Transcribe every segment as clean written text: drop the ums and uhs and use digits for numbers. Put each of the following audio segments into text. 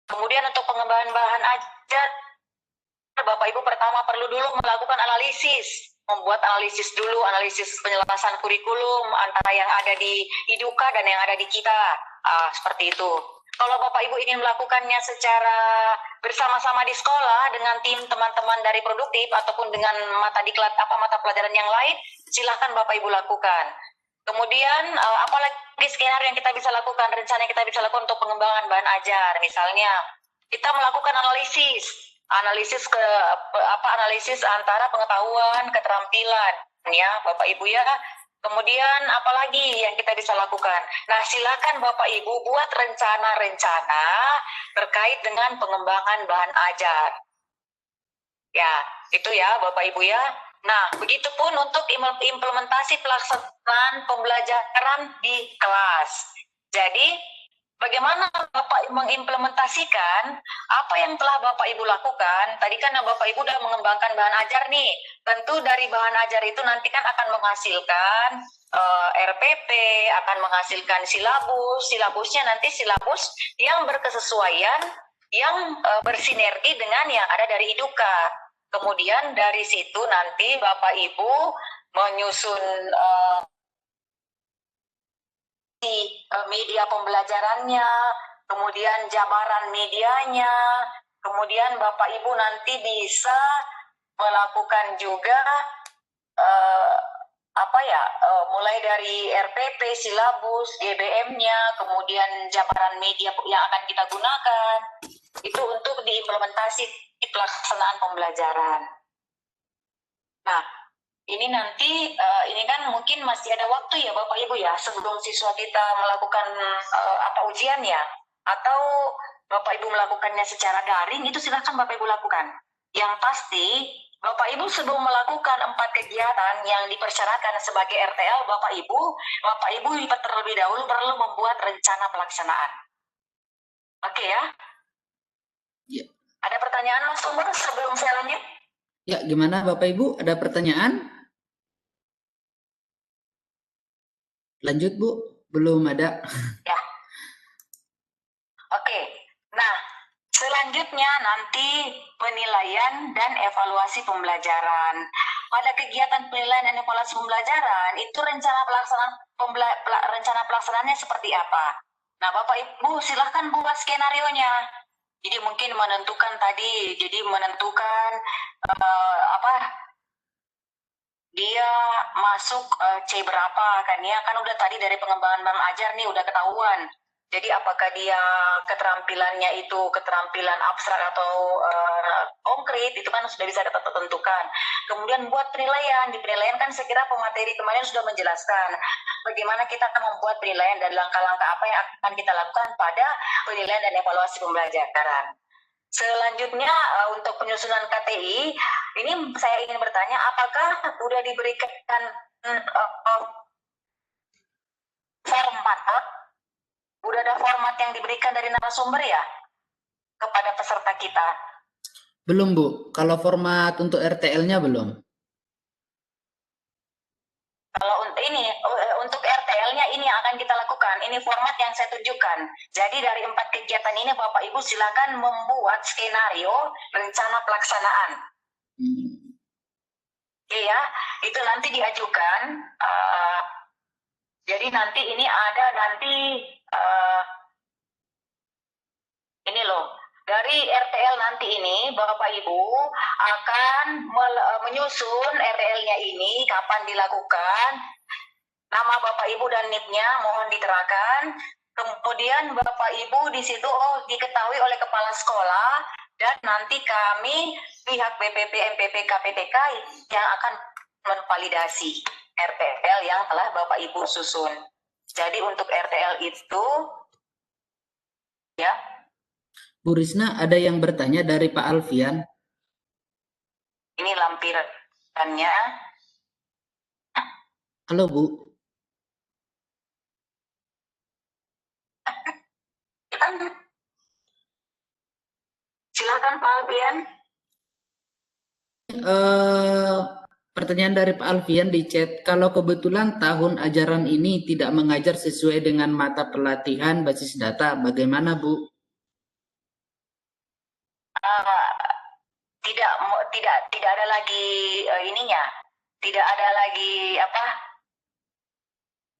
Kemudian untuk pengembangan bahan ajar, Bapak Ibu pertama perlu dulu melakukan analisis, membuat analisis dulu, analisis penyelesaian kurikulum antara yang ada di Iduka dan yang ada di kita, seperti itu. Kalau Bapak Ibu ingin melakukannya secara bersama-sama di sekolah dengan tim teman-teman dari produktif ataupun dengan mata pelajaran yang lain, silahkan Bapak Ibu lakukan. Kemudian apalagi skenario yang kita bisa lakukan, rencana yang kita bisa lakukan untuk pengembangan bahan ajar, misalnya kita melakukan analisis antara pengetahuan, keterampilan, ya Bapak Ibu ya. Kemudian apalagi yang kita bisa lakukan? Nah, silakan Bapak Ibu buat rencana-rencana terkait dengan pengembangan bahan ajar. Ya, itu ya Bapak Ibu ya. Nah, begitupun untuk implementasi pelaksanaan pembelajaran di kelas. Jadi, bagaimana Bapak mengimplementasikan apa yang telah Bapak Ibu lakukan? Tadi kan Bapak Ibu sudah mengembangkan bahan ajar nih. Tentu dari bahan ajar itu nanti kan akan menghasilkan RPP, akan menghasilkan silabusnya nanti silabus yang berkesesuaian, yang bersinergi dengan yang ada dari Iduka. Kemudian dari situ nanti Bapak Ibu menyusun media pembelajarannya, kemudian jabaran medianya, kemudian Bapak Ibu nanti bisa melakukan juga mulai dari RPP, silabus, GBM-nya, kemudian jabaran media yang akan kita gunakan, itu untuk diimplementasi di pelaksanaan pembelajaran. Nah, ini nanti, ini kan mungkin masih ada waktu ya Bapak Ibu ya, sebelum siswa kita melakukan ujian ya, atau Bapak Ibu melakukannya secara daring, itu silakan Bapak Ibu lakukan. Yang pasti, Bapak Ibu sebelum melakukan 4 kegiatan yang dipersyaratkan sebagai RTL, Bapak Ibu terlebih dahulu perlu membuat rencana pelaksanaan. Oke ya? Ya. Ada pertanyaan Mas Sumber sebelum saya lanjut? Ya, gimana Bapak Ibu? Ada pertanyaan? Lanjut Bu, belum ada. Ya. Oke, nah selanjutnya nanti penilaian dan evaluasi pembelajaran. Pada kegiatan penilaian dan evaluasi pembelajaran, itu rencana pelaksanaannya seperti apa? Nah Bapak Ibu silahkan buat skenario-nya. Jadi mungkin menentukan dia masuk C berapa kan ya, kan udah tadi dari pengembangan bahan ajar nih udah ketahuan. Jadi apakah dia keterampilannya itu keterampilan abstrak atau konkret, itu kan sudah bisa kita tentukan. Kemudian buat penilaian, di penilaian kan saya kira pemateri kemarin sudah menjelaskan bagaimana kita akan membuat penilaian dan langkah-langkah apa yang akan kita lakukan pada penilaian dan evaluasi pembelajaran. Selanjutnya untuk penyusunan KTI, ini saya ingin bertanya, apakah sudah diberikan format? Udah ada format yang diberikan dari narasumber ya kepada peserta kita? Belum Bu, kalau format untuk RTL-nya belum. Kalau untuk RTL-nya ini yang akan kita lakukan, ini format yang saya tunjukkan. Jadi dari 4 kegiatan ini Bapak Ibu silakan membuat skenario rencana pelaksanaan. Oke ya, itu nanti diajukan. Jadi nanti ini ada ini loh. Dari RTL nanti ini Bapak Ibu akan menyusun RTL-nya ini kapan dilakukan, nama Bapak Ibu dan NIP-nya mohon diterakan. Kemudian Bapak Ibu di situ diketahui oleh kepala sekolah dan nanti kami pihak BPP, MPP, KPTK yang akan memvalidasi RTL yang telah Bapak Ibu susun. Jadi untuk RTL itu ya. Bu Risna, ada yang bertanya dari Pak Alfian. Ini lampirannya. Halo Bu. Silakan Pak Alfian. Pertanyaan dari Pak Alfian di chat, kalau kebetulan tahun ajaran ini tidak mengajar sesuai dengan mata pelatihan basis data, bagaimana Bu? uh, tidak ada lagi ininya, tidak ada lagi apa,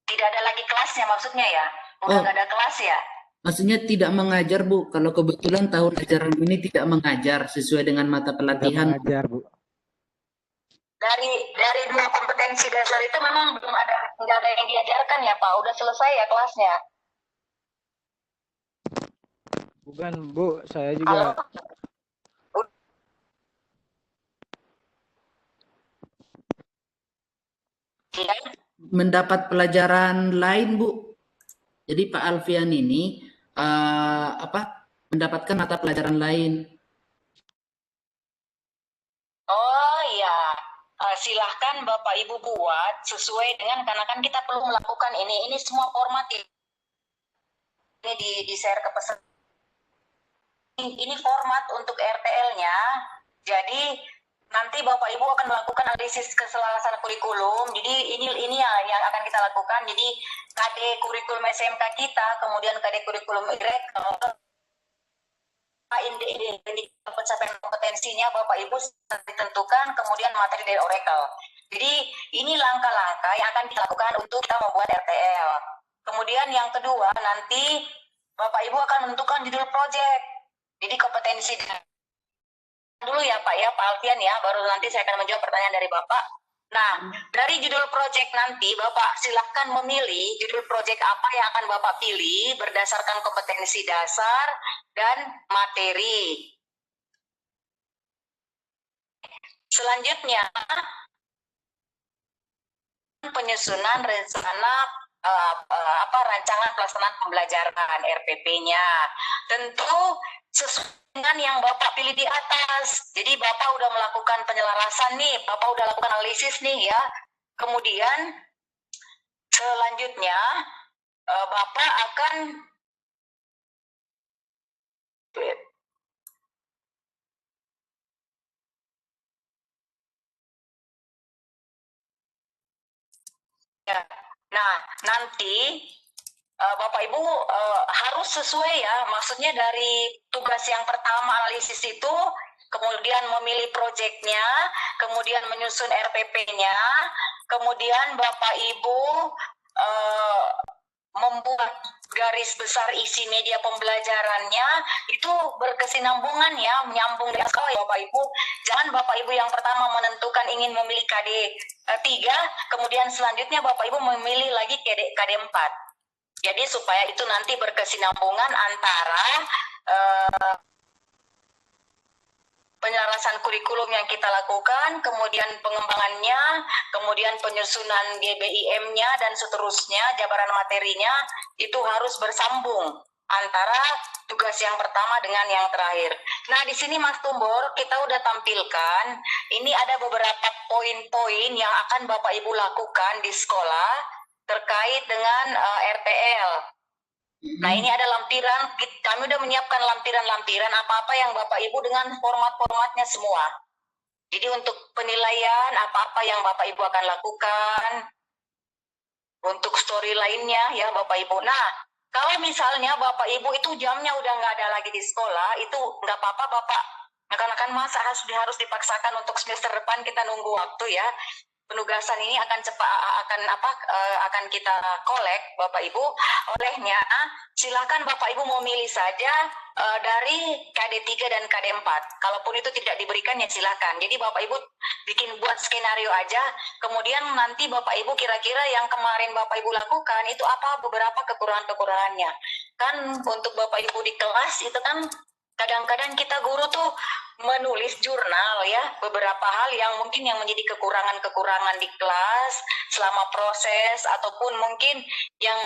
tidak ada lagi kelasnya maksudnya ya, udah Oh, nggak ada kelas ya. maksudnya tidak mengajar, Bu. Kalau kebetulan tahun ajaran ini tidak mengajar sesuai dengan mata Tidak pelatihan. mengajar, Bu. Dari dua kompetensi dasar itu memang belum ada, nggak ada yang diajarkan ya Pak, udah selesai ya kelasnya. Bukan, Bu, saya Halo, juga iya. Mendapat pelajaran lain, Bu. Jadi Pak Alfian ini mendapatkan mata pelajaran lain. Oh iya. Silahkan Bapak Ibu buat sesuai dengan, karena kan kita perlu melakukan ini semua format ini di share ke peserta. Ini format untuk RTL-nya. Jadi nanti Bapak Ibu akan melakukan analisis keselarasan kurikulum. Jadi ini ya yang akan kita lakukan. Jadi KD kurikulum SMK kita, kemudian KD kurikulum IREK, pencapaian kompetensinya Bapak Ibu ditentukan, kemudian materi dari Oracle. Jadi ini langkah-langkah yang akan kita lakukan untuk kita membuat RTL. Kemudian yang kedua, nanti Bapak Ibu akan menentukan judul project. Jadi kompetensi dulu ya Pak ya, Pak Alfian ya, baru nanti saya akan menjawab pertanyaan dari Bapak. Nah, dari judul project nanti Bapak silahkan memilih judul project apa yang akan Bapak pilih berdasarkan kompetensi dasar dan materi. Selanjutnya, penyusunan rencana rancangan pelaksanaan pembelajaran RPP-nya. Tentu sesuai dengan yang Bapak pilih di atas. Jadi Bapak udah melakukan penyelarasan nih, Bapak udah lakukan analisis nih ya. Kemudian selanjutnya Bapak akan ya. Nah, nanti Bapak Ibu harus sesuai ya, maksudnya dari tugas yang pertama analisis itu, kemudian memilih proyeknya, kemudian menyusun RPP-nya, kemudian Bapak Ibu membuat garis besar isi media pembelajarannya, itu berkesinambungan ya, menyambung dengan sekolah ya Bapak Ibu. Jangan Bapak Ibu yang pertama menentukan ingin memilih KD 3, kemudian selanjutnya Bapak Ibu memilih lagi KD 4. Jadi supaya itu nanti berkesinambungan antara penyelarasan kurikulum yang kita lakukan, kemudian pengembangannya, kemudian penyusunan GBIM-nya, dan seterusnya, jabaran materinya, itu harus bersambung antara tugas yang pertama dengan yang terakhir. Nah, di sini Mas Tumbor, kita udah tampilkan, ini ada beberapa poin-poin yang akan Bapak Ibu lakukan di sekolah, terkait dengan RTL. Nah, ini ada lampiran, kami udah menyiapkan lampiran-lampiran apa-apa yang Bapak Ibu dengan format-formatnya semua. Jadi untuk penilaian apa-apa yang Bapak Ibu akan lakukan, untuk story lainnya ya Bapak Ibu. Nah, kalau misalnya Bapak Ibu itu jamnya udah nggak ada lagi di sekolah, itu nggak apa-apa Bapak. Akan masa harus dipaksakan untuk semester depan, kita nunggu waktu ya. Penugasan ini akan akan kita kolek Bapak Ibu. Olehnya silakan Bapak Ibu memilih saja dari KD 3 dan KD 4. Kalaupun itu tidak diberikan ya silakan. Jadi Bapak Ibu buat skenario aja, kemudian nanti Bapak Ibu kira-kira yang kemarin Bapak Ibu lakukan itu apa beberapa kekurangan-kekurangannya. Kan untuk Bapak Ibu di kelas itu kan kadang-kadang kita guru tuh menulis jurnal ya, beberapa hal yang mungkin yang menjadi kekurangan-kekurangan di kelas selama proses, ataupun mungkin yang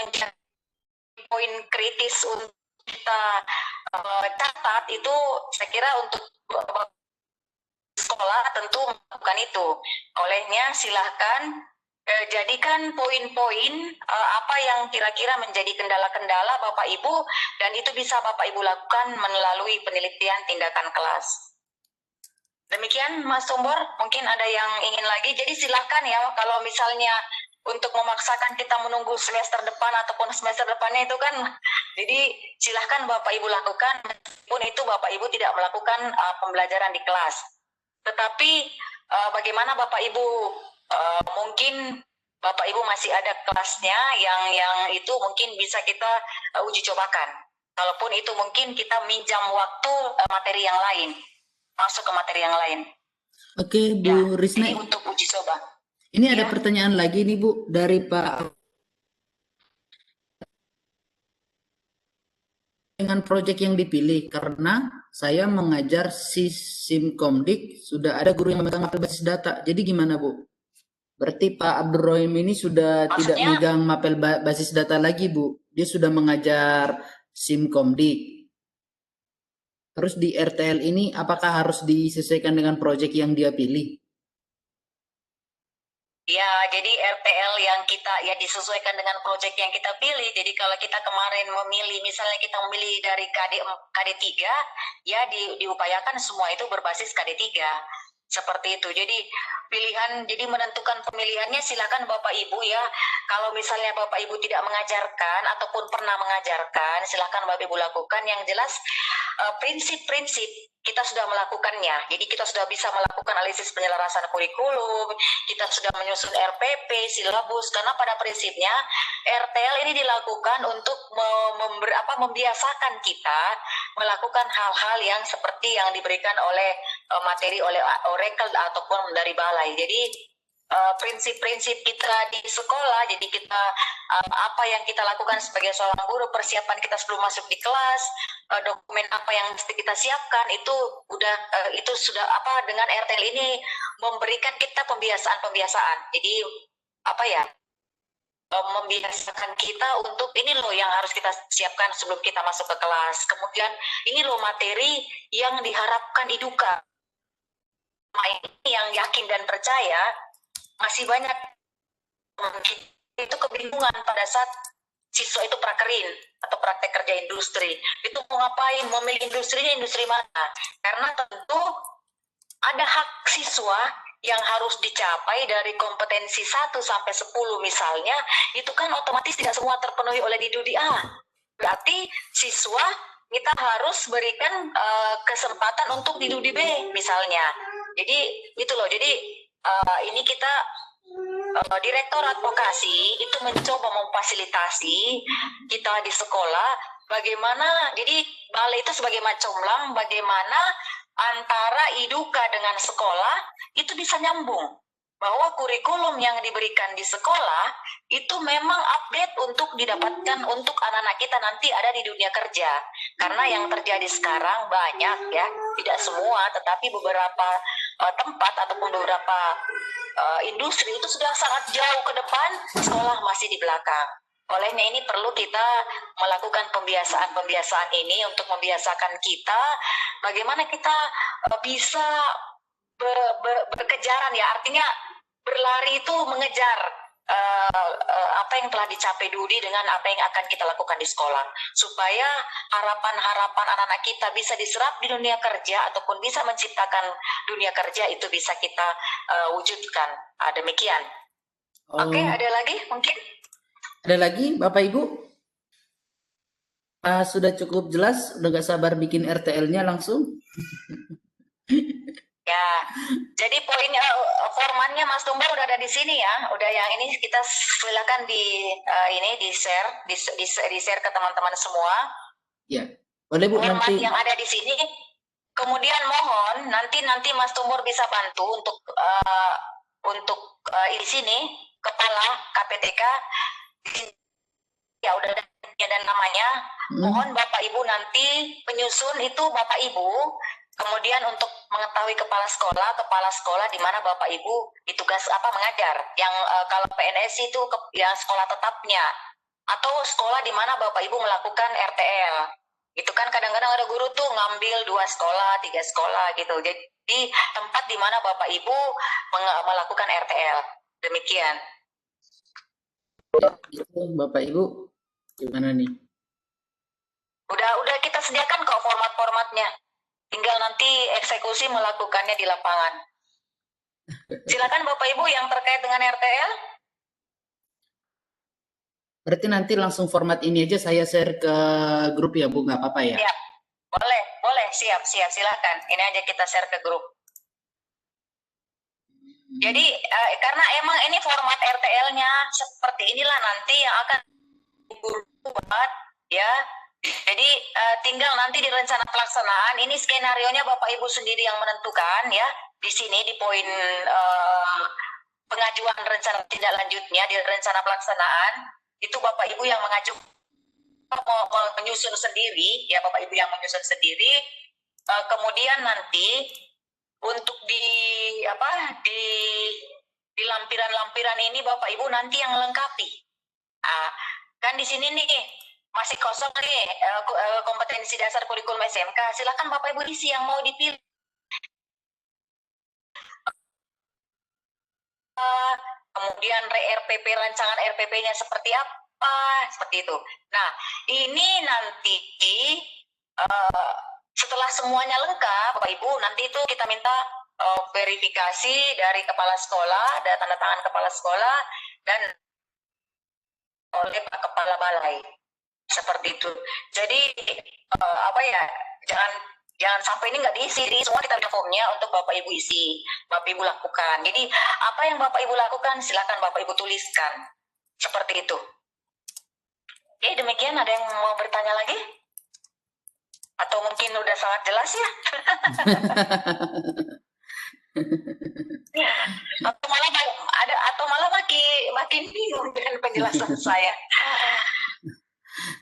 poin kritis untuk kita catat, itu saya kira untuk sekolah tentu bukan itu. Olehnya silahkan jadikan poin-poin apa yang kira-kira menjadi kendala-kendala Bapak Ibu, dan itu bisa Bapak Ibu lakukan melalui penelitian tindakan kelas. Demikian Mas Tumbor, mungkin ada yang ingin lagi. Jadi silahkan ya, kalau misalnya untuk memaksakan kita menunggu semester depan ataupun semester depannya itu kan, jadi silahkan Bapak Ibu lakukan. meskipun itu Bapak Ibu tidak melakukan pembelajaran di kelas. Tetapi bagaimana Bapak Ibu, mungkin Bapak Ibu masih ada kelasnya yang itu mungkin bisa kita uji cobakan. Kalaupun itu mungkin kita minjam waktu materi yang lain, masuk ke materi yang lain. Oke, Ya, Bu Risna. jadi untuk uji coba. Ini ada Ya. pertanyaan lagi nih Bu dari Pak. Dengan proyek yang dipilih karena saya mengajar Simkomdik sudah ada guru yang memegang mapel basis data. Jadi gimana Bu? Berarti Pak Abdurrahim ini sudah tidak Maksudnya? megang mapel basis data lagi Bu. Dia sudah mengajar Simkomdik. Terus di RTL ini apakah harus disesuaikan dengan proyek yang dia pilih? Ya, jadi RTL yang kita ya disesuaikan dengan proyek yang kita pilih. Jadi kalau kita kemarin memilih, misalnya kita memilih dari KD3, ya diupayakan semua itu berbasis KD3. Seperti itu. Jadi pilihan, jadi menentukan pemilihannya silakan Bapak Ibu ya. Kalau misalnya Bapak Ibu tidak mengajarkan ataupun pernah mengajarkan, silakan Bapak Ibu lakukan. Yang jelas prinsip-prinsip kita sudah melakukannya. Jadi kita sudah bisa melakukan analisis penyelarasan kurikulum, kita sudah menyusun RPP, silabus, karena pada prinsipnya RTL ini dilakukan untuk membiasakan kita melakukan hal-hal yang seperti yang diberikan oleh materi oleh Oracle ataupun dari balai. Jadi prinsip-prinsip kita di sekolah, jadi kita apa yang kita lakukan sebagai seorang guru, persiapan kita sebelum masuk di kelas, dokumen apa yang mesti kita siapkan itu udah itu sudah dengan RTL ini memberikan kita pembiasaan. Jadi membiasakan kita untuk ini loh yang harus kita siapkan sebelum kita masuk ke kelas. Kemudian ini loh materi yang diharapkan IDUKA. Ini yang yakin dan percaya masih banyak itu kebingungan pada saat siswa itu prakerin atau praktek kerja industri. Itu mau ngapain, mau milih industrinya industri mana? Karena tentu ada hak siswa yang harus dicapai dari kompetensi 1 sampai 10 misalnya, itu kan otomatis tidak semua terpenuhi oleh Didi A. Berarti siswa kita harus berikan kesempatan untuk di Didi B misalnya. Jadi itu loh. Jadi ini kita Direktorat Vokasi itu mencoba memfasilitasi kita di sekolah bagaimana, jadi balai itu sebagai macomlang, bagaimana antara IDUKA dengan sekolah itu bisa nyambung, bahwa kurikulum yang diberikan di sekolah itu memang update untuk didapatkan untuk anak-anak kita nanti ada di dunia kerja. Karena yang terjadi sekarang banyak ya, tidak semua, tetapi beberapa tempat ataupun beberapa industri itu sudah sangat jauh ke depan, sekolah masih di belakang. Olehnya ini perlu kita melakukan pembiasaan ini untuk membiasakan kita bagaimana kita bisa berkejaran ya, artinya berlari itu mengejar apa yang telah dicapai Dudi dengan apa yang akan kita lakukan di sekolah, supaya harapan-harapan anak-anak kita bisa diserap di dunia kerja ataupun bisa menciptakan dunia kerja itu bisa kita wujudkan. Demikian. Oke, ada lagi mungkin? Ada lagi Bapak Ibu? Sudah cukup jelas, udah gak sabar bikin RTL-nya langsung. Ya, jadi poinnya formatnya Mas Tumbar udah ada di sini ya, udah yang ini kita silakan di share ke teman-teman semua. Ya, boleh Bu Format nanti. yang ada di sini. Kemudian mohon nanti Mas Tumbar bisa bantu untuk di sini kepala KPTK ya udah ada namanya. Mohon Bapak Ibu nanti penyusun itu Bapak Ibu. Kemudian untuk mengetahui kepala sekolah di mana Bapak Ibu ditugas mengajar. Yang kalau PNS itu yang sekolah tetapnya atau sekolah di mana Bapak Ibu melakukan RTL. Itu kan kadang-kadang ada guru tuh ngambil 2 sekolah, 3 sekolah gitu. Jadi tempat di mana Bapak Ibu melakukan RTL. Demikian. Bapak Ibu gimana nih? Udah kita sediakan kok format-formatnya. Tinggal nanti eksekusi melakukannya di lapangan. Silakan Bapak Ibu yang terkait dengan RTL. Berarti nanti langsung format ini aja saya share ke grup ya Bu, nggak apa-apa ya? Ya, boleh siap, silakan. Ini aja kita share ke grup. Jadi karena emang ini format RTL-nya seperti inilah nanti yang akan buat ya. Jadi tinggal nanti di rencana pelaksanaan ini skenarionya Bapak Ibu sendiri yang menentukan ya. Di sini di poin pengajuan rencana tindak lanjutnya di rencana pelaksanaan itu Bapak Ibu yang mengajukan menyusun sendiri ya, Bapak Ibu yang menyusun sendiri. Kemudian nanti untuk di lampiran-lampiran ini Bapak Ibu nanti yang lengkapi. Kan di sini nih masih kosong nih kompetensi dasar kurikulum SMK. Silakan Bapak Ibu isi yang mau dipilih. Kemudian RPP, rancangan RPP-nya seperti apa, seperti itu. Nah, ini nanti setelah semuanya lengkap, Bapak Ibu, nanti itu kita minta verifikasi dari kepala sekolah, ada tanda tangan kepala sekolah, dan oleh Pak Kepala Balai. Seperti itu. Jadi, jangan sampai ini nggak diisi, semua kita ada formnya untuk Bapak Ibu isi, Bapak Ibu lakukan. Jadi apa yang Bapak Ibu lakukan silakan Bapak Ibu tuliskan, seperti itu. Oke, demikian. Ada yang mau bertanya lagi? Atau mungkin udah sangat jelas ya? atau malah makin bingung dengan penjelasan saya.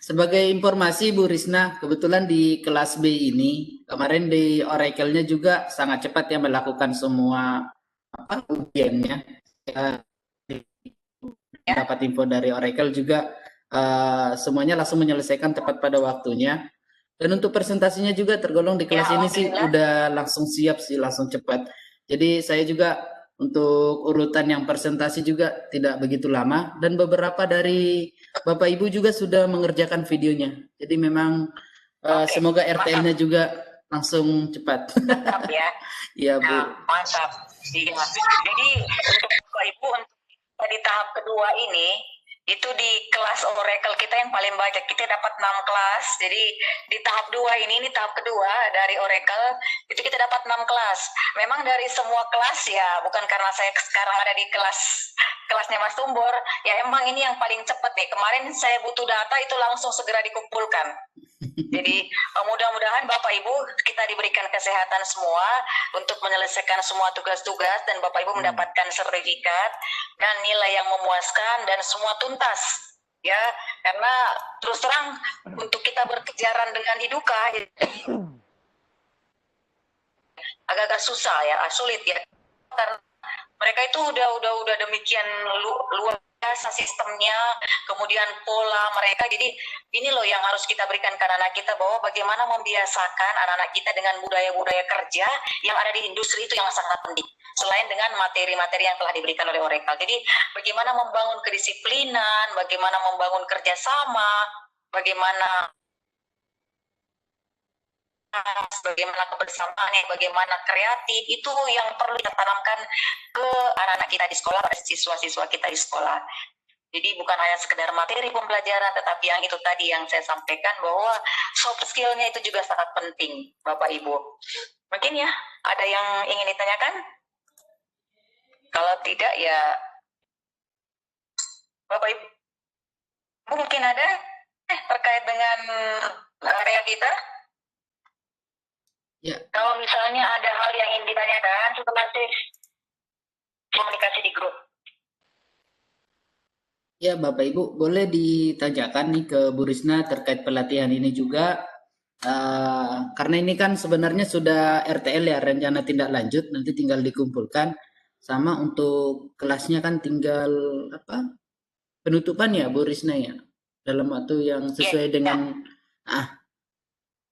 Sebagai informasi Bu Risna, kebetulan di kelas B ini kemarin di Oracle-nya juga sangat cepat ya melakukan semua ujiannya. Dapat info dari Oracle juga semuanya langsung menyelesaikan tepat pada waktunya. Dan untuk presentasinya juga tergolong di kelas ini sih udah langsung siap sih, langsung cepat. Jadi saya juga untuk urutan yang presentasi juga tidak begitu lama, dan beberapa dari Bapak Ibu juga sudah mengerjakan videonya. Jadi memang semoga RTL-nya juga langsung cepat. Mantap ya. Iya Bu. Mantap. Iya. Jadi untuk Bapak Ibu untuk di tahap kedua ini itu di kelas Oracle kita yang paling banyak, kita dapat 6 kelas. Jadi di tahap 2 ini tahap kedua dari Oracle itu kita dapat 6 kelas. Memang dari semua kelas ya, bukan karena saya sekarang ada di kelasnya Mas Tumbor, ya emang ini yang paling cepat nih. Kemarin saya butuh data itu langsung segera dikumpulkan. Jadi mudah-mudahan Bapak Ibu kita diberikan kesehatan semua untuk menyelesaikan semua tugas-tugas, dan Bapak Ibu mendapatkan sertifikat dan nilai yang memuaskan dan semua tuntas ya, karena terus terang untuk kita berkejaran dengan Hiduka agak-agak susah ya, sulit ya, karena mereka itu udah demikian luar biasa sistemnya, kemudian pola mereka. Jadi ini loh yang harus kita berikan ke anak-anak kita, bahwa bagaimana membiasakan anak-anak kita dengan budaya-budaya kerja yang ada di industri itu yang sangat penting, selain dengan materi-materi yang telah diberikan oleh Oracle. Jadi bagaimana membangun kedisiplinan, bagaimana membangun kerjasama, bagaimana kebersamaan, bagaimana kreatif, itu yang perlu kita tanamkan ke anak-anak kita di sekolah, pada siswa-siswa kita di sekolah. Jadi bukan hanya sekedar materi pembelajaran, tetapi yang itu tadi yang saya sampaikan, bahwa soft skill-nya itu juga sangat penting, Bapak Ibu. Mungkin ya, ada yang ingin ditanyakan? Kalau tidak ya, Bapak Ibu mungkin ada terkait dengan area kita? Ya. Kalau misalnya ada hal yang ingin ditanyakan, nanti komunikasi di grup. Ya Bapak Ibu, boleh ditanyakan nih ke Bu Risna terkait pelatihan ini juga, karena ini kan sebenarnya sudah RTL ya, rencana tindak lanjut, nanti tinggal dikumpulkan, sama untuk kelasnya kan tinggal penutupan ya Bu Risna ya, dalam waktu yang sesuai dengan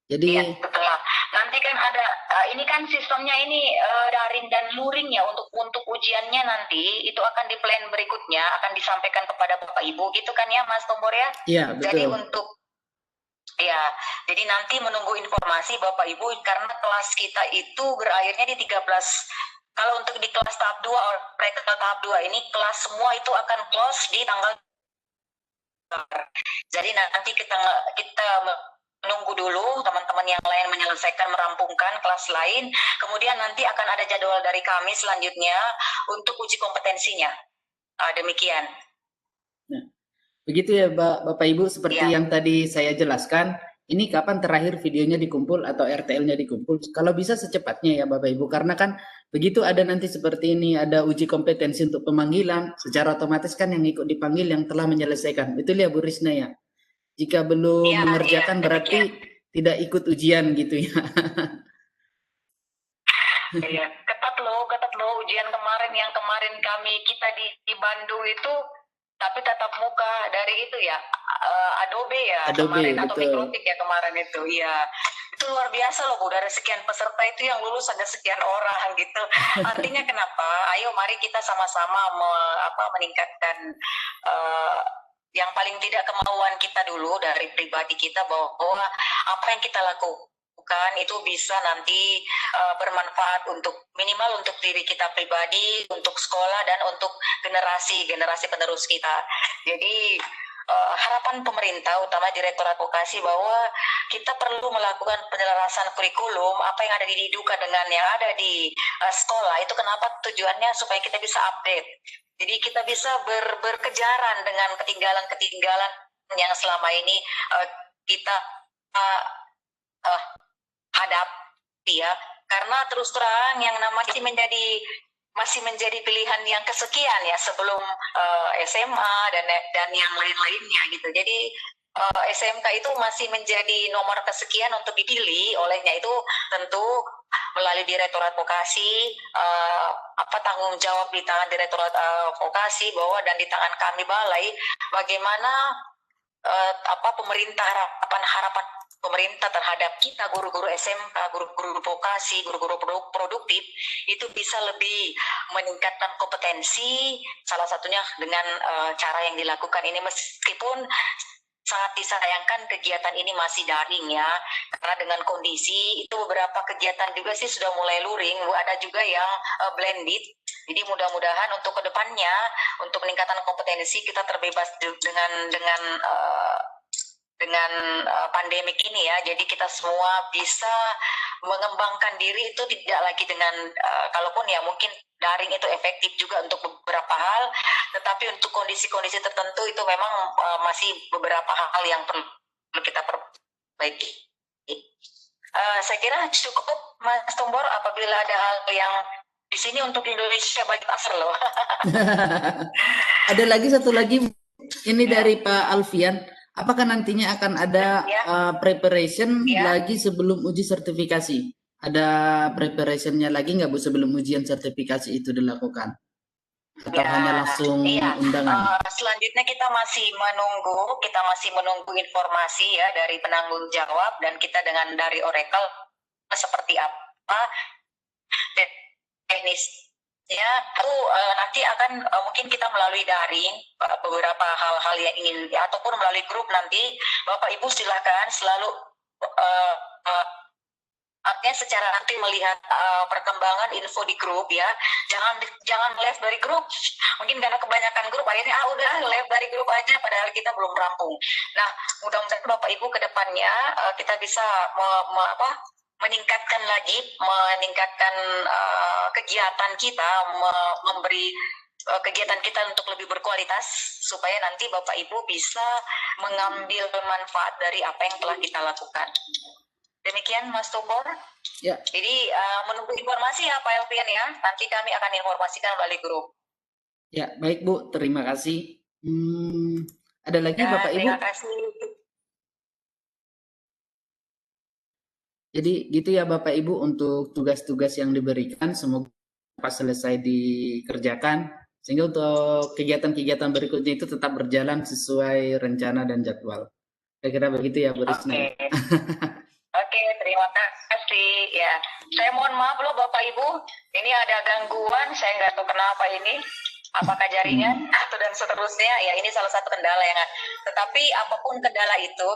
jadi betul. Nanti kan ada ini kan sistemnya ini daring dan luring ya, untuk ujiannya nanti itu akan di plan berikutnya akan disampaikan kepada Bapak Ibu gitu kan ya Mas Tombor ya? Iya betul. Jadi jadi nanti menunggu informasi Bapak Ibu, karena kelas kita itu berakhirnya di 13. Kalau untuk di kelas tahap 2 tahap 2 ini kelas semua itu akan close di tanggal. Jadi nanti kita menunggu dulu teman-teman yang lain menyelesaikan, merampungkan kelas lain, kemudian nanti akan ada jadwal dari kami selanjutnya untuk uji kompetensinya. Demikian. Nah, begitu ya Bapak Ibu, seperti yang tadi saya jelaskan, ini kapan terakhir videonya dikumpul atau RTL-nya dikumpul? Kalau bisa secepatnya ya Bapak Ibu, karena kan begitu ada nanti seperti ini, ada uji kompetensi untuk pemanggilan, secara otomatis kan yang ikut dipanggil yang telah menyelesaikan. Betul ya Bu Risna ya? Jika belum mengerjakan berarti tidak ikut ujian gitu ya. Iya, ketat loh ujian kemarin yang kita di Bandung itu, tapi tatap muka dari itu ya, Adobe ya kemarin, atau Microtik ya kemarin itu, ya itu luar biasa loh Bu, dari sekian peserta itu yang lulus ada sekian orang gitu. Artinya kenapa? Ayo mari kita sama-sama meningkatkan yang paling tidak kemauan kita dulu dari pribadi kita, bahwa apa yang kita lakukan itu bisa nanti bermanfaat untuk minimal untuk diri kita pribadi, untuk sekolah, dan untuk generasi penerus kita. Jadi harapan pemerintah, utama Direktorat Vokasi, bahwa kita perlu melakukan penyelarasan kurikulum apa yang ada di Diduka dengan yang ada di sekolah. Itu kenapa tujuannya supaya kita bisa update. Jadi kita bisa berkejaran dengan ketinggalan yang selama ini kita hadapi ya. Karena terus terang yang namanya masih menjadi pilihan yang kesekian ya sebelum SMA dan yang lain-lainnya gitu. Jadi SMK itu masih menjadi nomor kesekian untuk dipilih, olehnya itu tentu melalui Direktorat Vokasi, tanggung jawab di tangan Direktorat Vokasi bahwa dan di tangan kami Balai, bagaimana pemerintah harapan pemerintah terhadap kita guru-guru SMK, guru-guru vokasi, guru-guru produktif itu bisa lebih meningkatkan kompetensi, salah satunya dengan cara yang dilakukan ini, meskipun sangat disayangkan kegiatan ini masih daring ya, karena dengan kondisi itu beberapa kegiatan juga sih sudah mulai luring, ada juga yang blended. Jadi mudah-mudahan untuk kedepannya, untuk peningkatan kompetensi kita terbebas dengan pandemik ini ya. Jadi kita semua bisa mengembangkan diri itu tidak lagi dengan kalaupun ya mungkin daring itu efektif juga untuk beberapa hal, tetapi untuk kondisi-kondisi tertentu itu memang masih beberapa hal yang perlu kita perbaiki. Saya kira cukup Mas Tumbor, apabila ada hal yang di sini untuk Indonesia baik pasar loh. Ada lagi satu lagi ini dari Pak Alfian. Apakah nantinya akan ada preparation lagi sebelum uji sertifikasi? Ada preparationnya lagi nggak Bu sebelum ujian sertifikasi itu dilakukan? Atau hanya langsung undangan? Selanjutnya kita masih menunggu informasi ya dari penanggung jawab, dan kita dari Oracle seperti apa teknis. Ya, itu nanti akan mungkin kita melalui daring beberapa hal-hal yang ingin ataupun melalui grup nanti Bapak Ibu silakan selalu artinya secara aktif melihat perkembangan info di grup ya. Jangan live dari grup. Mungkin karena kebanyakan grup akhirnya udah live dari grup aja padahal kita belum rampung. Nah, mudah-mudahan Bapak Ibu ke depannya kita bisa meningkatkan kegiatan kita, memberi kegiatan kita untuk lebih berkualitas supaya nanti Bapak Ibu bisa mengambil manfaat dari apa yang telah kita lakukan. Demikian Mas Tumbor. Ya. Jadi menunggu informasi ya Pak Elvian ya. Nanti kami akan informasikan melalui grup. Ya, baik Bu, terima kasih. Ada lagi Bapak Ibu? Terima kasih. Jadi gitu ya Bapak Ibu untuk tugas-tugas yang diberikan, semoga selesai dikerjakan sehingga untuk kegiatan-kegiatan berikutnya itu tetap berjalan sesuai rencana dan jadwal. Saya kira begitu ya Bu Risna. Oke, terima kasih ya. Saya mohon maaf loh Bapak Ibu, ini ada gangguan, saya nggak tahu kenapa ini. Apakah jaringan atau dan seterusnya, ya ini salah satu kendala yang tetapi apapun kendala itu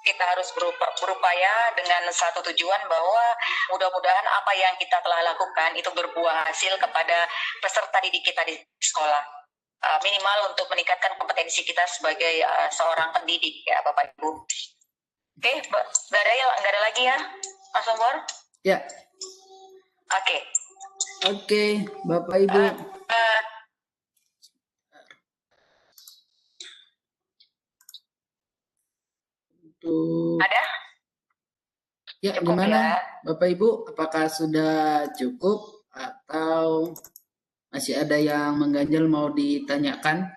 kita harus berupaya dengan satu tujuan bahwa mudah-mudahan apa yang kita telah lakukan itu berbuah hasil kepada peserta didik kita di sekolah. Minimal untuk meningkatkan kompetensi kita sebagai seorang pendidik ya Bapak Ibu. Oke, nggak ada lagi ya, Mas Ombor? Ya, Oke. oke, Bapak Ibu. Eh, Untuk ada? ya Cukup gimana, ya. Bapak Ibu? Apakah sudah cukup atau masih ada yang mengganjal mau ditanyakan?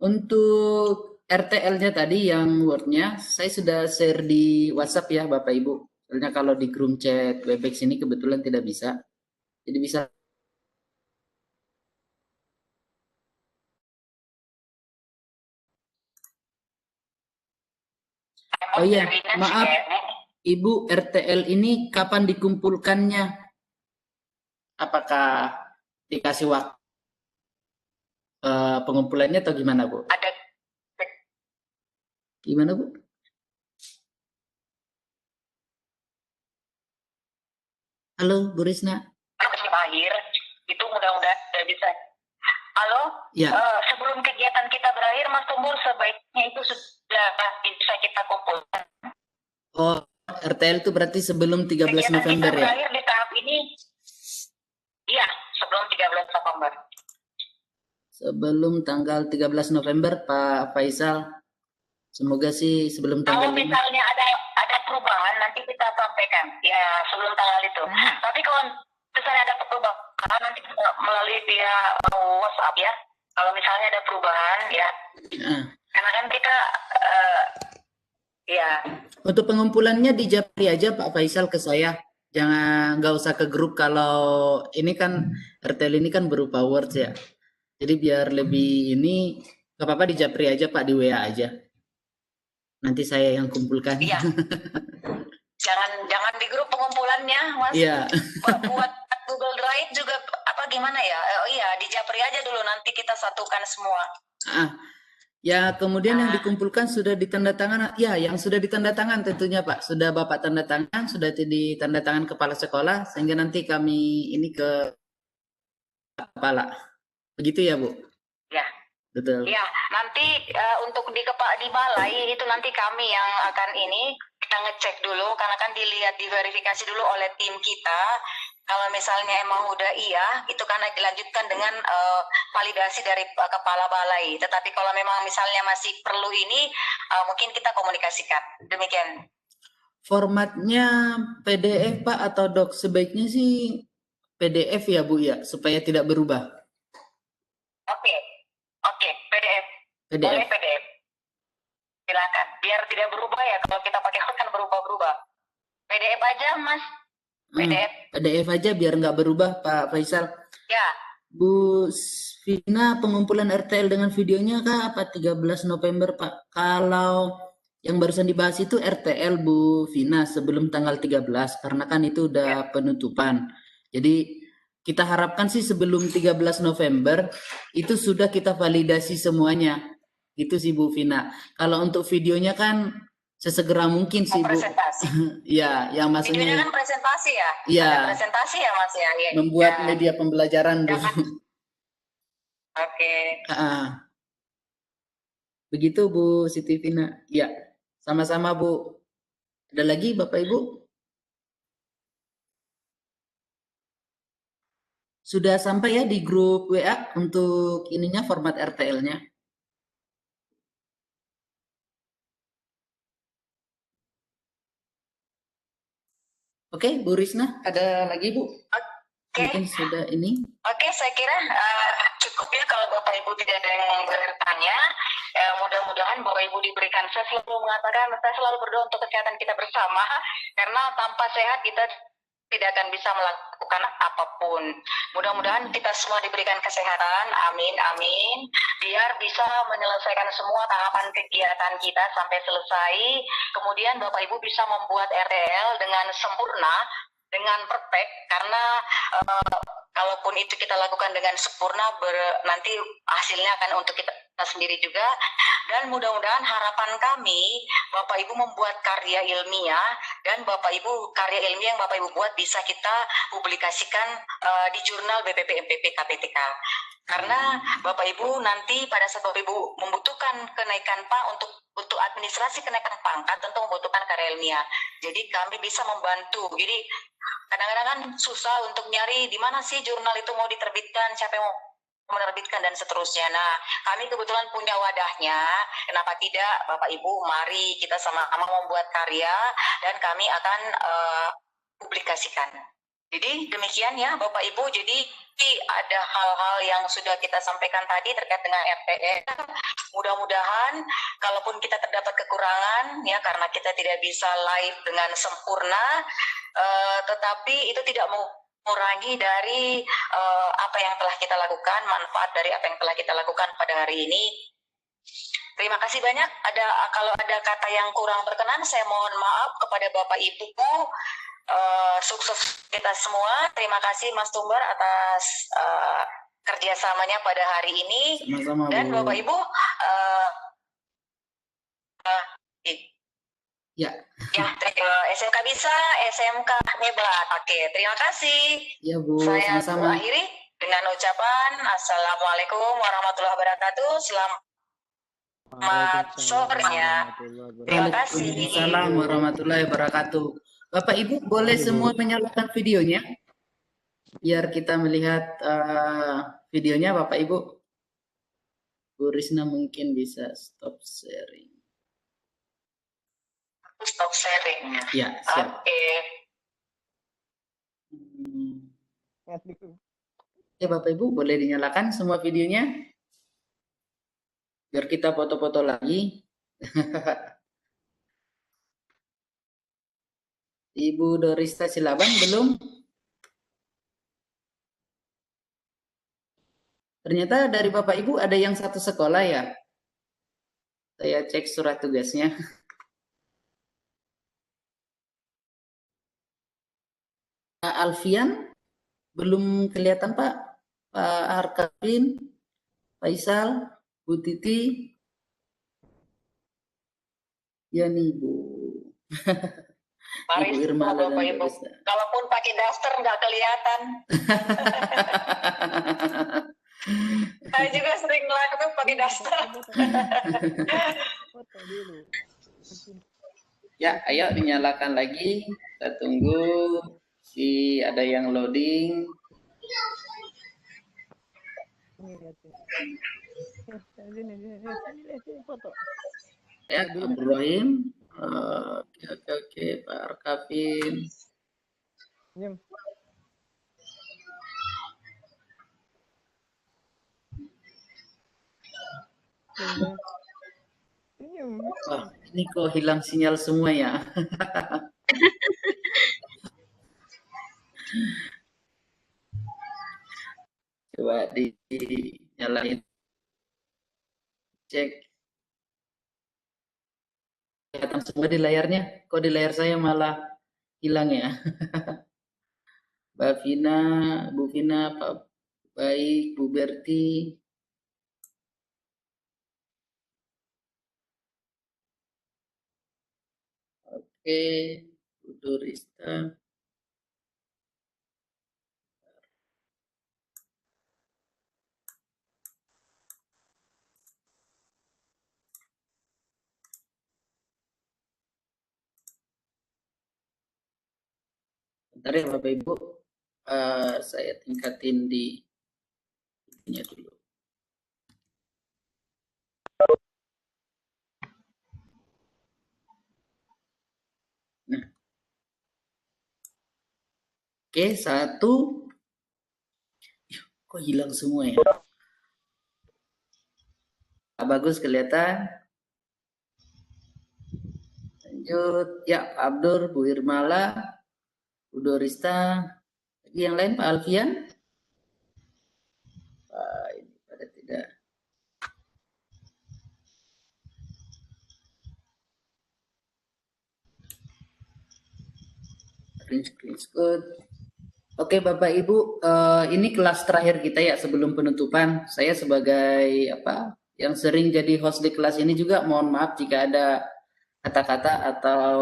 Untuk RTL-nya tadi yang Word-nya, saya sudah share di WhatsApp ya Bapak Ibu. Soalnya kalau di grup chat Webex ini kebetulan tidak bisa. Jadi bisa. Oh iya, maaf Ibu, RTL ini kapan dikumpulkannya? Apakah dikasih waktu pengumpulannya atau gimana Bu? Ada. Gimana Bu? Halo Bu Risna. Akhir itu mudah-mudahan sudah bisa. Halo, Ya. Sebelum kegiatan kita berakhir, Mas Tumbur, sebaiknya itu sudah bisa kita kumpulkan. Oh, RTL itu berarti sebelum 13 Kegiatan November kita ya? berakhir di tahap ini, iya, sebelum 13 November. Sebelum tanggal 13 November, Pak Faisal. Semoga sih sebelum tanggal Kalau misalnya ada perubahan, nanti kita sampaikan. Ya, sebelum tanggal itu. Tapi kalau misalnya ada perubahan, nanti kita melalui via WhatsApp ya. Kalau misalnya ada perubahan, ya. Karena kan kita, ya. Untuk pengumpulannya di Japri aja Pak Faisal ke saya. Jangan, nggak usah ke grup kalau ini kan RTL ini kan berupa words ya. Jadi biar lebih ini, nggak apa-apa di Japri aja Pak, di WA aja. Nanti saya yang kumpulkan. Iya. jangan di grup pengumpulannya, Mas. Iya. Buat Google Drive juga apa gimana ya? Oh iya, di Japri aja dulu, nanti kita satukan semua. Ya, kemudian yang dikumpulkan sudah ditandatangan. Ya, yang sudah ditandatangan tentunya Pak. Sudah Bapak tanda tangan, sudah ditandatangan kepala sekolah, sehingga nanti kami ini ke kepala. Begitu ya Bu? Ya. Betul. Ya, nanti untuk di balai itu nanti kami yang akan ini kita ngecek dulu, karena kan dilihat diverifikasi dulu oleh tim kita. Kalau misalnya emang udah iya, itu karena dilanjutkan dengan validasi dari kepala balai. Tetapi kalau memang misalnya masih perlu ini, mungkin kita komunikasikan. Demikian. Formatnya PDF Pak atau doc? Sebaiknya sih PDF ya Bu ya, supaya tidak berubah. Oke, PDF. PDF. Boleh PDF. Silakan. Biar tidak berubah ya, kalau kita pakai hot kan berubah-berubah. PDF aja Mas. PDF aja biar nggak berubah Pak Faisal. Ya. Bu Vina, pengumpulan RTL dengan videonya kah apa 13 November Pak? Kalau yang barusan dibahas itu RTL Bu Vina sebelum tanggal 13, karena kan itu udah penutupan. Jadi kita harapkan sih sebelum 13 November itu sudah kita validasi semuanya. Itu sih Bu Vina. Kalau untuk videonya kan sesegera mungkin sih Bu. Iya, yang maksudnya. Videonya kan presentasi ya? Iya. Ada presentasi ya Mas ya? Membuat media pembelajaran Bu. Oke. Begitu Bu Siti Vina. Ya, sama-sama Bu. Ada lagi Bapak Ibu? Sudah sampai ya di grup WA untuk ininya format RTL-nya. Oke, Bu Risna, ada lagi Bu? Mungkin sudah ini. Oke, saya kira cukup ya kalau Bapak Ibu tidak ada yang bertanya. Mudah-mudahan Bapak Ibu diberikan, saya selalu mengatakan, saya selalu berdoa untuk kesehatan kita bersama, karena tanpa sehat kita tidak akan bisa melakukan apapun. Mudah-mudahan kita semua diberikan kesehatan, amin, amin, biar bisa menyelesaikan semua tahapan kegiatan kita sampai selesai. Kemudian Bapak Ibu bisa membuat RTL dengan sempurna, dengan perfect, karena kalaupun itu kita lakukan dengan sempurna, nanti hasilnya akan untuk kita sendiri juga. Dan mudah-mudahan harapan kami, Bapak Ibu membuat karya ilmiah, dan Bapak Ibu karya ilmiah yang Bapak Ibu buat bisa kita publikasikan di jurnal BPP MPP KPTK. Karena Bapak Ibu nanti pada saat Bapak Ibu membutuhkan kenaikan untuk administrasi kenaikan pangkat tentu membutuhkan karya ilmiah. Jadi kami bisa membantu. Jadi kadang-kadang kan susah untuk nyari di mana sih jurnal itu mau diterbitkan, siapa yang mau menerbitkan dan seterusnya. Nah, kami kebetulan punya wadahnya. Kenapa tidak, Bapak Ibu, mari kita sama-sama membuat karya dan kami akan publikasikan. Jadi demikian ya Bapak Ibu. Jadi ada hal-hal yang sudah kita sampaikan tadi terkait dengan RTR. Mudah-mudahan kalaupun kita terdapat kekurangan ya karena kita tidak bisa live dengan sempurna, tetapi itu tidak mengurangi dari apa yang telah kita lakukan, manfaat dari apa yang telah kita lakukan pada hari ini. Terima kasih banyak. Kalau ada kata yang kurang berkenan, saya mohon maaf kepada Bapak Ibu. Sukses kita semua. Terima kasih Mas Tumbar atas kerjasamanya pada hari ini. Sama-sama, dan Bu. Bapak Ibu Ya. SMK bisa, SMK hebat. Oke, terima kasih. Ya, Bu, Saya sama-sama. akhiri dengan ucapan Assalamualaikum warahmatullahi wabarakatuh. Selamat sorenya. Terima kasih. Waalaikumsalam warahmatullahi wabarakatuh. Bapak Ibu boleh semua menyalakan videonya biar kita melihat videonya Bapak Ibu. Bu Risna mungkin bisa stop sharing. Stop sharing. Ya, siap. Oke. Ya Bapak Ibu boleh dinyalakan semua videonya biar kita foto-foto lagi. Ibu Dorista Silabang belum? Ternyata dari Bapak Ibu ada yang satu sekolah ya. Saya cek surat tugasnya. Alfian belum kelihatan Pak. Pak Arkavin, Faisal, Bu Titi. Ya nih Bu. Mari Ibu Irma semua dan Bapak Ibu. Dorista. Kalaupun pakai daster nggak kelihatan. Saya juga sering ngelakuin pakai daster. Ya, ayo dinyalakan lagi. Kita tunggu ada yang loading. Ya, Ibrahim. Oke, Pak Arkavin. Wah, ini kok hilang sinyal semua ya? Coba dinyalain. Cek. Kelihatan semua di layarnya. Kok di layar saya malah hilang ya? Mbak Vina, Bu Vina, Pak Baik, Bu Berti. Oke, Bu Dorista. Bentar ya Bapak Ibu, saya tingkatin di ininya dulu. Nah, oke, satu. Kok hilang semua ya? Bagus kelihatan. Lanjut, ya Pak Abdur, Bu Irmala, Bu Dorista, lagi yang lain Pak Alfian. Ini pada tidak. Screenshot. Oke Bapak Ibu, ini kelas terakhir kita ya sebelum penutupan. Saya sebagai yang sering jadi host di kelas ini juga mohon maaf jika ada kata-kata atau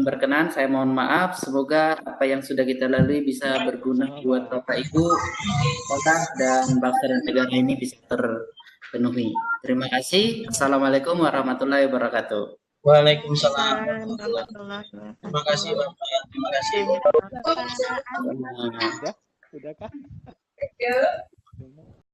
berkenan, saya mohon maaf. Semoga apa yang sudah kita lalui bisa berguna buat Bapak Ibu, sekolah dan bangsa dan negara ini bisa terpenuhi. Terima kasih. Assalamualaikum warahmatullahi wabarakatuh. Waalaikumsalam. warahmatullahi wabarakatuh. Terima kasih Bapak ya. Terima kasih. Bapak. Udah kah? Ya.